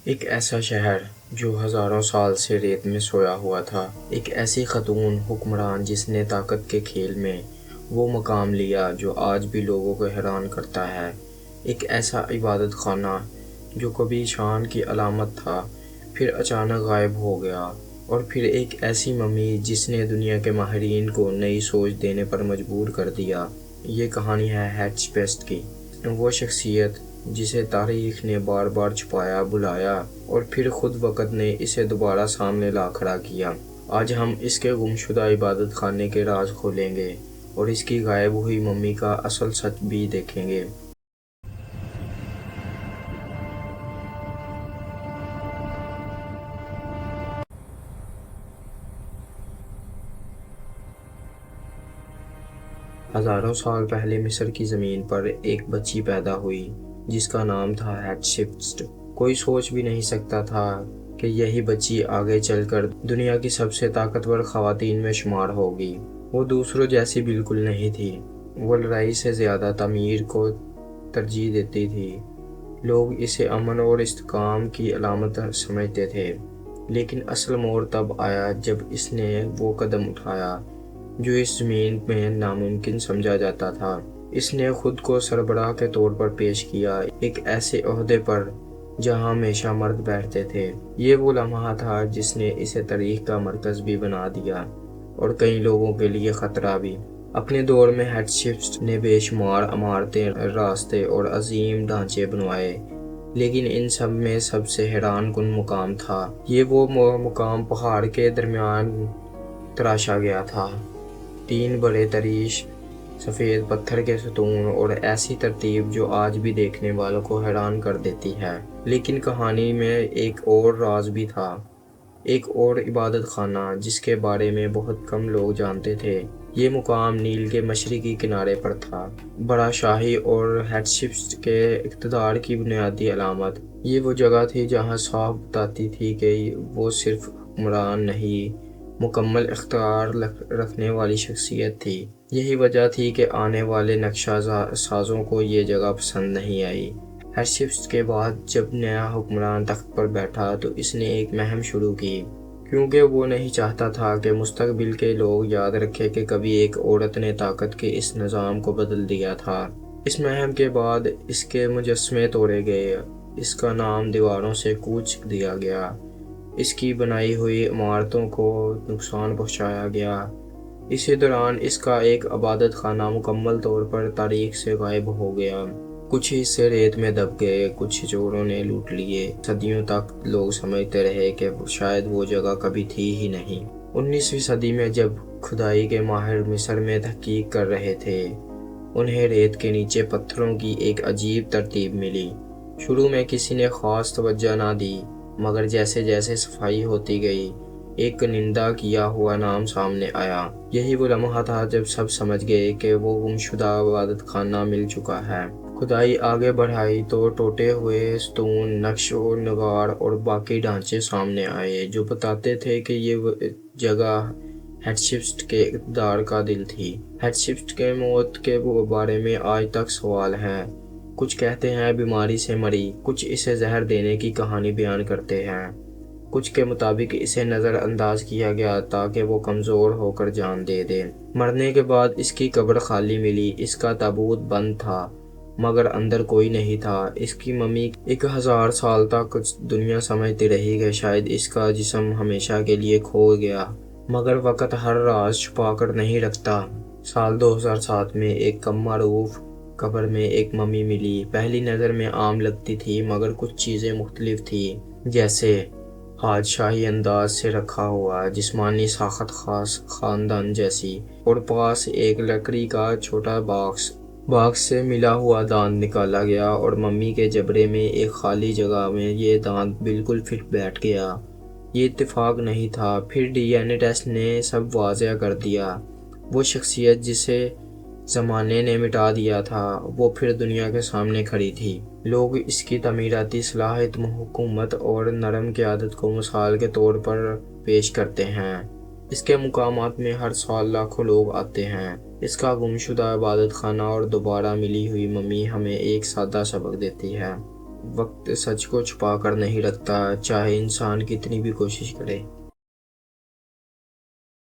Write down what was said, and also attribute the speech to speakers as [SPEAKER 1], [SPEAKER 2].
[SPEAKER 1] ایک ایسا شہر جو ہزاروں سال سے ریت میں سویا ہوا تھا، ایک ایسی خاتون حکمران جس نے طاقت کے کھیل میں وہ مقام لیا جو آج بھی لوگوں کو حیران کرتا ہے، ایک ایسا عبادت خانہ جو کبھی شان کی علامت تھا پھر اچانک غائب ہو گیا، اور پھر ایک ایسی ممی جس نے دنیا کے ماہرین کو نئی سوچ دینے پر مجبور کر دیا۔ یہ کہانی ہے ہیٹشپسٹ کی، وہ شخصیت جسے تاریخ نے بار بار چھپایا، بلایا اور پھر خود وقت نے اسے دوبارہ سامنے لا کھڑا کیا۔ آج ہم اس کے گمشدہ عبادت خانے کے راز کھولیں گے اور اس کی غائب ہوئی ممی کا اصل سچ بھی دیکھیں گے۔ ہزاروں سال پہلے مصر کی زمین پر ایک بچی پیدا ہوئی جس کا نام تھا ہیٹشپسٹ۔ کوئی سوچ بھی نہیں سکتا تھا کہ یہی بچی آگے چل کر دنیا کی سب سے طاقتور خواتین میں شمار ہوگی۔ وہ دوسروں جیسی بالکل نہیں تھی، وہ لڑائی سے زیادہ تعمیر کو ترجیح دیتی تھی۔ لوگ اسے امن اور استحکام کی علامت سمجھتے تھے، لیکن اصل موڑ تب آیا جب اس نے وہ قدم اٹھایا جو اس زمین میں ناممکن سمجھا جاتا تھا۔ اس نے خود کو سربراہ کے طور پر پیش کیا، ایک ایسے عہدے پر جہاں ہمیشہ مرد بیٹھتے تھے۔ یہ وہ لمحہ تھا جس نے اسے تاریخ کا مرکز بھی بنا دیا اور کئی لوگوں کے لیے خطرہ بھی۔ اپنے دور میں ہیٹشپسٹ نے بے شمار عمارتیں، راستے اور عظیم ڈھانچے بنوائے، لیکن ان سب میں سب سے حیران کن مقام تھا۔ یہ وہ مقام پہاڑ کے درمیان تراشا گیا تھا، 3 بڑے تریش سفید پتھر کے ستون اور ایسی ترتیب جو آج بھی دیکھنے والوں کو حیران کر دیتی ہے۔ لیکن کہانی میں ایک اور راز بھی تھا، ایک اور عبادت خانہ جس کے بارے میں بہت کم لوگ جانتے تھے۔ یہ مقام نیل کے مشرقی کنارے پر تھا، بڑا شاہی اور ہیٹشپسٹ کے اقتدار کی بنیادی علامت۔ یہ وہ جگہ تھی جہاں صاف بتاتی تھی کہ وہ صرف حکمران نہیں، مکمل اختیار رکھنے والی شخصیت تھی۔ یہی وجہ تھی کہ آنے والے نقشہ سازوں کو یہ جگہ پسند نہیں آئی۔ ہیٹشپسٹ کے بعد جب نیا حکمران تخت پر بیٹھا تو اس نے ایک مہم شروع کی، کیونکہ وہ نہیں چاہتا تھا کہ مستقبل کے لوگ یاد رکھیں کہ کبھی ایک عورت نے طاقت کے اس نظام کو بدل دیا تھا۔ اس مہم کے بعد اس کے مجسمے توڑے گئے، اس کا نام دیواروں سے کوچ دیا گیا، اس کی بنائی ہوئی عمارتوں کو نقصان پہنچایا گیا۔ اسی دوران اس کا ایک عبادت خانہ مکمل طور پر تاریخ سے غائب ہو گیا۔ کچھ حصے ریت میں دب گئے، کچھ چوروں نے لوٹ لیے۔ صدیوں تک لوگ سمجھتے رہے کہ شاید وہ جگہ کبھی تھی ہی نہیں۔ 19ویں صدی میں جب کھدائی کے ماہر مصر میں تحقیق کر رہے تھے، انہیں ریت کے نیچے پتھروں کی ایک عجیب ترتیب ملی۔ شروع میں کسی نے خاص توجہ نہ دی، مگر جیسے جیسے صفائی ہوتی گئی، ایک کنندہ کیا ہوا نام سامنے آیا۔ یہی وہ لمحہ تھا جب سب سمجھ گئے کہ وہ گمشدہ عبادت خانہ مل چکا ہے۔ کھدائی آگے بڑھائی تو ٹوٹے ہوئے ستون، نقش و نگار اور باقی ڈھانچے سامنے آئے جو بتاتے تھے کہ یہ جگہ ہیٹشپسٹ کے اقتدار کا دل تھی۔ ہیٹشپسٹ کے موت کے بارے میں آج تک سوال ہے۔ کچھ کہتے ہیں بیماری سے مری، کچھ اسے زہر دینے کی کہانی بیان کرتے ہیں، کچھ کے مطابق اسے نظر انداز کیا گیا تاکہ وہ کمزور ہو کر جان دے دے۔ مرنے کے بعد اس کی قبر خالی ملی، اس کا تابوت بند تھا مگر اندر کوئی نہیں تھا۔ اس کی ممی 1000 سال تک دنیا سمجھتی رہی کہ شاید اس کا جسم ہمیشہ کے لیے کھو گیا، مگر وقت ہر راز چھپا کر نہیں رکھتا۔ سال 2007 میں ایک کم معروف قبر میں ایک ممی ملی۔ پہلی نظر میں عام لگتی تھی مگر کچھ چیزیں مختلف تھیں، جیسے ہاتھ شاہی انداز سے رکھا ہوا، جسمانی ساخت خاص خاندان جیسی، اور پاس ایک لکڑی کا چھوٹا باکس سے ملا ہوا دانت نکالا گیا اور ممی کے جبڑے میں ایک خالی جگہ میں یہ دانت بالکل فٹ بیٹھ گیا۔ یہ اتفاق نہیں تھا، پھر ڈی این اے ٹیسٹ نے سب واضح کر دیا۔ وہ شخصیت جسے زمانے نے مٹا دیا تھا وہ پھر دنیا کے سامنے کھڑی تھی۔ لوگ اس کی تعمیراتی صلاحیت، حکومت اور نرم قیادت کو مثال کے طور پر پیش کرتے ہیں۔ اس کے مقامات میں ہر سال لاکھوں لوگ آتے ہیں۔ اس کا گمشدہ عبادت خانہ اور دوبارہ ملی ہوئی ممی ہمیں ایک سادہ سبق دیتی ہے۔ وقت سچ کو چھپا کر نہیں رکھتا، چاہے انسان کتنی بھی کوشش کرے۔